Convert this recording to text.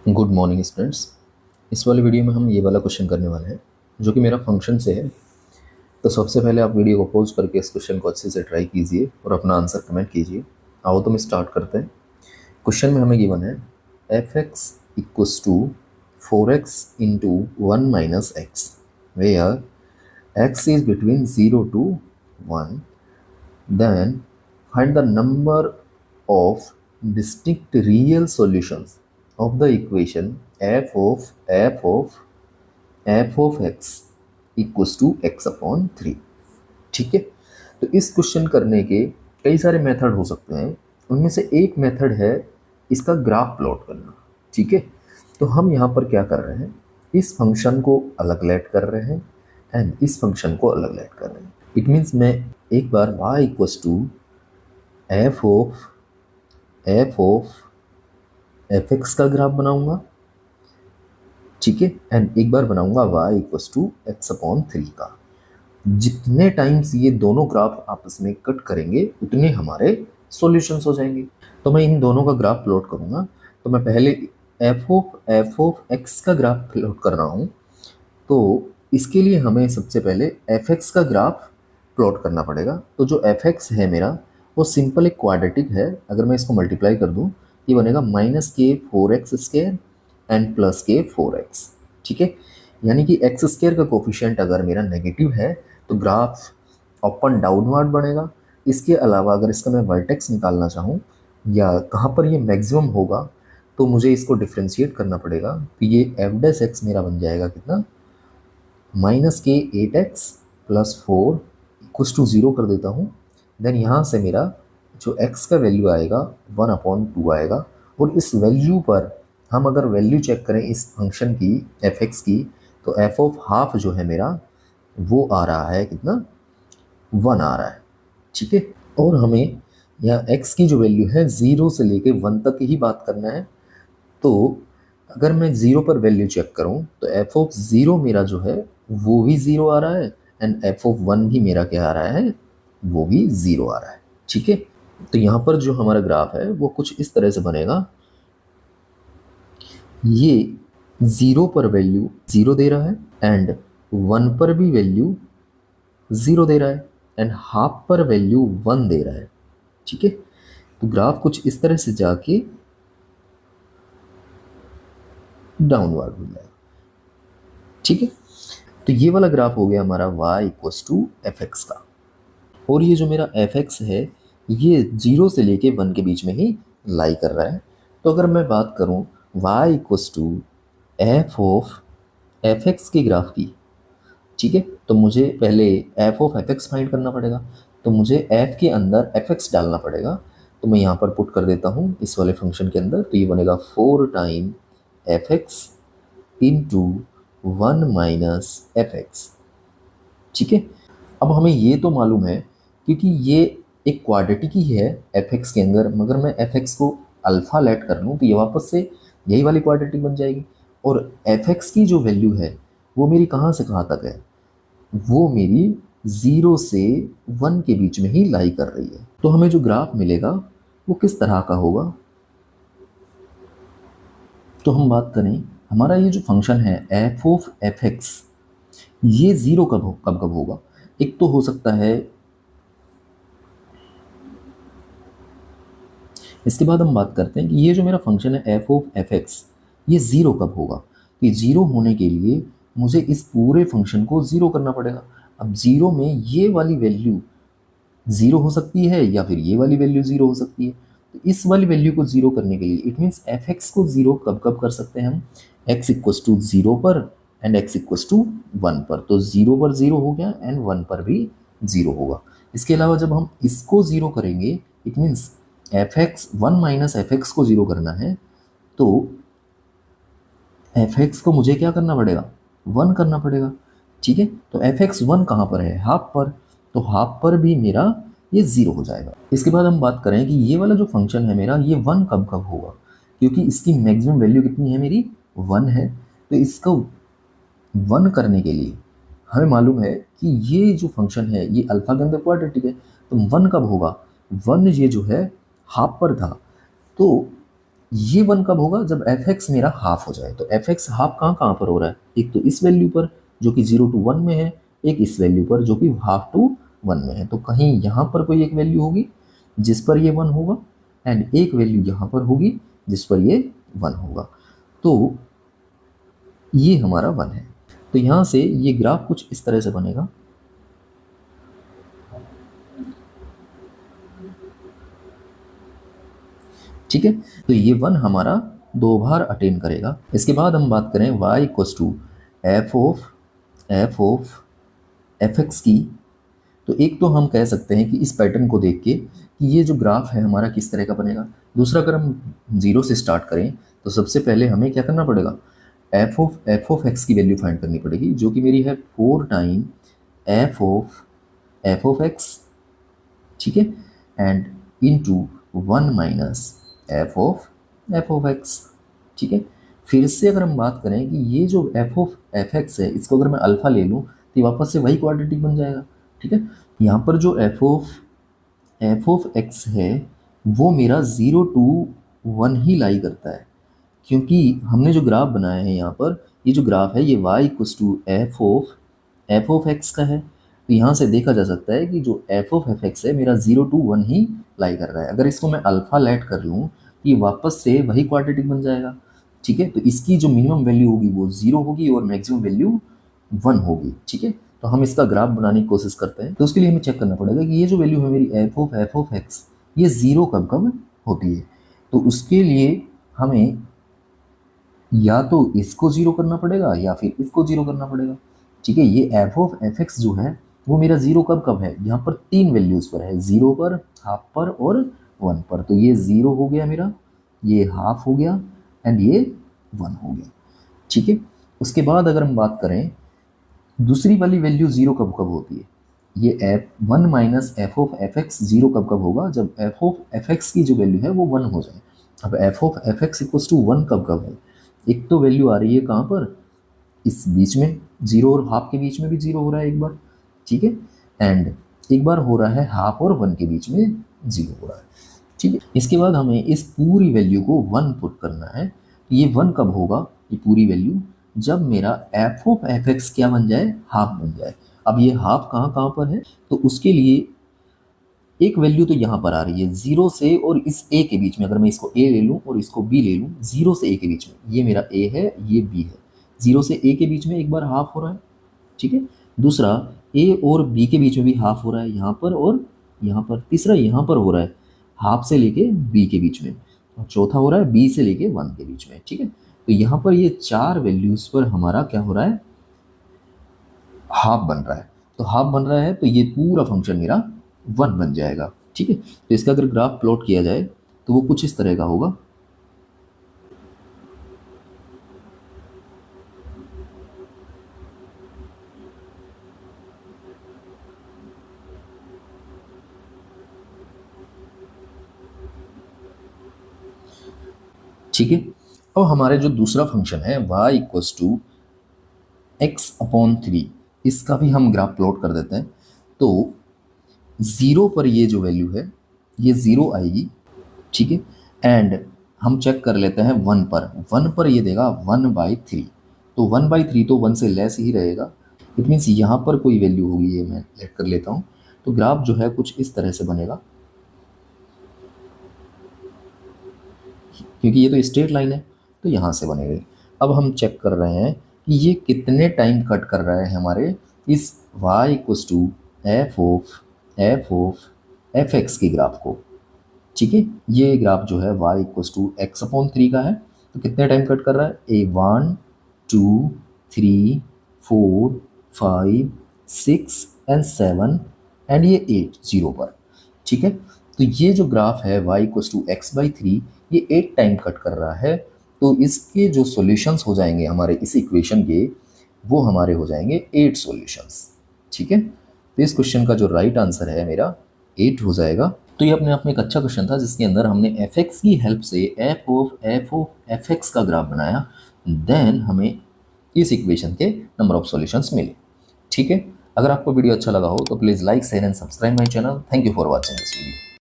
Good morning students. इस वाले video में हम ये वाला क्वेश्चन करने वाले हैं जो कि मेरा फंक्शन से है। तो सबसे पहले आप वीडियो को पॉज करके इस क्वेश्चन को अच्छे से ट्राई कीजिए और अपना आंसर कमेंट कीजिए। आओ तो हम स्टार्ट करते हैं। क्वेश्चन में हमें गिवन है f x equals to 4x into 1 - x, वेयर x is between 0 to 1, then find the number of distinct real solutions of the equation f of x equals to x/3। ठीक है, तो इस क्वेश्चन करने के कई सारे मेथड हो सकते हैं। उनमें से एक मेथड है इसका ग्राफ प्लॉट करना। ठीक है, तो हम यहाँ पर क्या कर रहे हैं, इस फंक्शन को अलग लेट कर रहे हैं एंड इस फंक्शन को अलग लेट कर रहे हैं। इट मीन्स मैं एक बार y equals to f of f x का ग्राफ बनाऊंगा। ठीक है, एंड एक बार बनाऊंगा y इक्वस टू x/3 का। जितने टाइम्स ये दोनों ग्राफ आपस में कट करेंगे उतने हमारे सॉल्यूशंस हो जाएंगे। तो मैं इन दोनों का ग्राफ प्लॉट करूंगा। तो मैं पहले एफ ऑफ एक्स का ग्राफ प्लॉट कर रहा हूँ। तो इसके लिए हमें सबसे पहले एफ एक्स का ग्राफ प्लॉट करना पड़ेगा। तो जो एफ एक्स है मेरा वो सिंपल एक क्वाड्रेटिक है। अगर मैं इसको मल्टीप्लाई कर दूँ ये बनेगा -k4x² एंड +k4x। ठीक है, यानी कि एक्स स्क्वायर का कोफिशिएंट अगर मेरा नेगेटिव है तो ग्राफ अप एंड डाउनवर्ड बढ़ेगा। इसके अलावा अगर इसका मैं वर्टेक्स निकालना चाहूँ या कहाँ पर ये मैक्सिमम होगा तो मुझे इसको डिफ्रेंशिएट करना पड़ेगा। तो ये f' मेरा बन जाएगा कितना, -k8x + 4 इक्वस टू 0 कर देता हूँ। देन यहाँ से मेरा जो x का वैल्यू आएगा 1/2 आएगा। और इस वैल्यू पर हम अगर वैल्यू चेक करें इस फंक्शन की f(x) की, तो f ऑफ हाफ जो है मेरा वो आ रहा है कितना, 1 आ रहा है। ठीक है, और हमें यहाँ x की जो वैल्यू है 0 से लेके 1 तक ही बात करना है। तो अगर मैं 0 पर वैल्यू चेक करूँ तो f ऑफ 0 मेरा जो है वो भी 0 आ रहा है एंड f ऑफ 1 भी मेरा क्या आ रहा है, वो भी 0 आ रहा है। ठीक है, तो यहाँ पर जो हमारा ग्राफ है वो कुछ इस तरह से बनेगा। ये 0 पर वैल्यू 0 दे रहा है एंड 1 पर भी वैल्यू 0 दे रहा है एंड हाफ पर वैल्यू 1 दे रहा है। ठीक है, तो ग्राफ कुछ इस तरह से जाके डाउनवर्ड हो जाएगा। ठीक है, तो ये वाला ग्राफ हो गया हमारा y equals to f x का। और ये जो मेरा एफ एक्स है ये 0 से लेके 1 के बीच में ही लाई कर रहा है। तो अगर मैं बात करूँ y equals to f of f x के ग्राफ की, ठीक है, तो मुझे पहले f of f x find करना पड़ेगा। तो मुझे एफ के अंदर एफ एक्स डालना पड़ेगा। तो मैं यहाँ पर पुट कर देता हूँ इस वाले फंक्शन के अंदर। तो ये बनेगा 4 time F x into 1 - F x. ठीक है, अब हमें ये तो मालूम है क्योंकि ये एक क्वाड्रेटिक ही है एफ एक्स के अंदर, मगर मैं एफ एक्स को अल्फ़ा लेट कर लूँ तो ये वापस से यही वाली क्वाड्रेटिक बन जाएगी। और एफ एक्स की जो वैल्यू है वो मेरी कहाँ से कहाँ तक है, वो मेरी 0 से 1 के बीच में ही लाई कर रही है। तो हमें जो ग्राफ मिलेगा वो किस तरह का होगा। तो हम बात करें हमारा ये जो फंक्शन है एफ ऑफ एफ एक्स, ये 0 कब कब होगा। एक तो हो सकता है, इसके बाद हम बात करते हैं कि ये जो मेरा फंक्शन है एफ ऑफ एफ एक्स ये 0 कब होगा। कि 0 होने के लिए मुझे इस पूरे फंक्शन को 0 करना पड़ेगा। अब 0 में ये वाली वैल्यू 0 हो सकती है या फिर ये वाली वैल्यू 0 हो सकती है। तो इस वाली वैल्यू को 0 करने के लिए इट मीन्स एफ एक्स को 0 कब कब कर सकते हैं हम, x इक्वस टू 0 पर एंड x इक्वस टू 1 पर। तो 0 पर 0 हो गया एंड 1 पर भी 0 होगा। इसके अलावा जब हम इसको 0 करेंगे it means F x 1 - F x को 0 करना है तो एफ एक्स को मुझे क्या करना पड़ेगा, 1 करना पड़ेगा। ठीक है, तो एफ एक्स 1 कहाँ पर है, हाफ पर। तो हाफ पर भी मेरा ये 0 हो जाएगा। इसके बाद हम बात करें कि ये वाला जो फंक्शन है मेरा ये 1 कब कब होगा, क्योंकि इसकी मैक्सिमम वैल्यू कितनी है, मेरी 1 है। तो इसको 1 करने के लिए हमें मालूम है कि ये जो फंक्शन है ये अल्फा के अंदर क्वाड्रेटिक है। तो 1 कब होगा, 1 ये जो है हाफ पर था। तो ये 1 कब होगा, जब एफ एक्स मेरा हाफ हो जाए। तो एफ एक्स हाफ कहाँ कहाँ पर हो रहा है, एक तो इस वैल्यू पर जो कि 0 to 1 में है, एक इस वैल्यू पर जो कि हाफ टू 1 में है। तो कहीं यहाँ पर कोई एक वैल्यू होगी जिस पर ये 1 होगा, एंड एक वैल्यू यहाँ पर होगी जिस पर ये 1 होगा। तो ये हमारा 1 है। तो यहाँ से ये ग्राफ कुछ इस तरह से बनेगा। ठीक है, तो ये 1 हमारा 2 बार अटेन करेगा। इसके बाद हम बात करें y equals to f of f x की। तो एक तो हम कह सकते हैं कि इस पैटर्न को देख के कि ये जो ग्राफ है हमारा किस तरह का बनेगा। दूसरा, अगर हम 0 से स्टार्ट करें तो सबसे पहले हमें क्या करना पड़ेगा, एफ ऑफ एक्स की वैल्यू फाइंड करनी पड़ेगी, जो कि मेरी है 4 टाइम एफ ऑफ एक्स, ठीक है, and into 1 minus F of x. ठीक है, फिर से अगर हम बात करें कि ये जो एफ एक्स है, इसको अगर मैं अल्फा ले लूँ तो ये वापस से वही क्वाड्रेटिक बन जाएगा। ठीक है, यहाँ पर जो एफ ऑफ एक्स है वो मेरा 0 to 1 ही लाई करता है, क्योंकि हमने जो ग्राफ बनाया है यहाँ पर, ये जो ग्राफ है ये y equals to f of x का है। तो यहाँ से देखा जा सकता है कि जो एफ ऑफ एफ एक्स है मेरा 0 to 1 ही लाई कर रहा है। अगर इसको मैं अल्फा लेट कर लूँ ये वापस से वही क्वाड्रेटिक बन जाएगा। ठीक है, तो इसकी जो मिनिमम वैल्यू होगी वो 0 होगी और मैक्सिमम वैल्यू 1 होगी। ठीक है, तो हम इसका ग्राफ बनाने की कोशिश करते हैं। तो उसके लिए हमें चेक करना पड़ेगा कि ये जो वैल्यू है मेरी एफ ऑफ एक्स ये 0 कब कब होती है। तो उसके लिए हमें या तो इसको 0 करना पड़ेगा या फिर इसको 0 करना पड़ेगा। ठीक है, ये एफ ऑफ एफ एक्स जो है वो मेरा 0 कब कब है, यहाँ पर 3 वैल्यूज़ पर है, 0 पर, हाफ पर और 1 पर। तो ये 0 हो गया मेरा, ये हाफ हो गया एंड ये 1 हो गया। ठीक है, उसके बाद अगर हम बात करें दूसरी वाली वैल्यू 0 कब कब होती है, ये F 1 minus F of f x 0 कब कब होगा, जब एफ ऑफ एफ एक्स की जो वैल्यू है वो 1 हो जाए। अब f of f x equals to 1 कब कब है, एक तो वैल्यू आ रही है कहाँ पर, इस बीच में 0 और हाफ के बीच में भी 0 हो रहा है एक बार। ठीक है, एंड एक बार हो रहा है हाफ और 1 के बीच में 0 हो रहा है। ठीक है, इसके बाद हमें इस पूरी वैल्यू को 1 पुट करना है। ये 1 कब होगा, ये पूरी वैल्यू, जब मेरा एफ ऑफ एफ एक्स क्या बन जाए, हाफ बन जाए। अब ये हाफ कहाँ कहाँ पर है, तो उसके लिए एक वैल्यू तो यहाँ पर आ रही है 0 से और इस a के बीच में। अगर मैं इसको a ले लूँ और इसको b ले लूँ, 0 से a के बीच में, ये मेरा a है, ये b है, 0 से a के बीच में एक बार हाफ हो रहा है। ठीक है, दूसरा a और b के बीच में भी हाफ हो रहा है यहाँ पर और यहाँ पर, तीसरा यहाँ पर हो रहा है हाफ से लेके b के बीच में, और चौथा हो रहा है b से लेके 1 के बीच में। ठीक है, तो यहाँ पर ये 4 वैल्यूज़ पर हमारा क्या हो रहा है, हाफ बन रहा है। तो हाफ बन रहा है तो ये पूरा फंक्शन मेरा 1 बन जाएगा। ठीक है, तो इसका अगर ग्राफ प्लॉट किया जाए तो वो कुछ इस तरह का होगा। ठीक है, और हमारे जो दूसरा फंक्शन है y equals to x upon 3, इसका भी हम ग्राफ प्लॉट कर देते हैं। तो 0 पर ये जो वैल्यू है ये 0 आएगी। ठीक है, एंड हम चेक कर लेते हैं 1 पर ये देगा 1/3। तो 1/3 तो 1 से लेस ही रहेगा। इट मीन्स यहाँ पर कोई वैल्यू होगी, ये मैं लेट कर लेता हूँ। तो ग्राफ जो है कुछ इस तरह से बनेगा, क्योंकि ये तो स्ट्रेट लाइन है तो यहाँ से बनेगी। अब हम चेक कर रहे हैं कि ये कितने टाइम कट कर रहा है हमारे इस y equals to f of f x के ग्राफ को। ठीक है, ये ग्राफ जो है y equals to x upon 3 का है, तो कितने टाइम कट कर रहा है, 1 2 3 4 5 6 एंड 7 एंड ये 8 0 पर। ठीक है, तो ये जो ग्राफ है y इक्वस टू x/3 ये 8 टाइम कट कर रहा है। तो इसके जो सॉल्यूशंस हो जाएंगे हमारे इस इक्वेशन के, वो हमारे हो जाएंगे 8 सॉल्यूशंस। ठीक है, तो इस क्वेश्चन का जो राइट आंसर है मेरा 8 हो जाएगा। तो ये अपने आप में एक अच्छा क्वेश्चन था जिसके अंदर हमने एफ एक्स की हेल्प से एफ ऑफ एफ एक्स का ग्राफ बनाया, देन हमें इस इक्वेशन के नंबर ऑफ सॉल्यूशंस मिले। ठीक है, अगर आपको वीडियो अच्छा लगा हो तो please like share and subscribe my channel. Thank you for watching this video.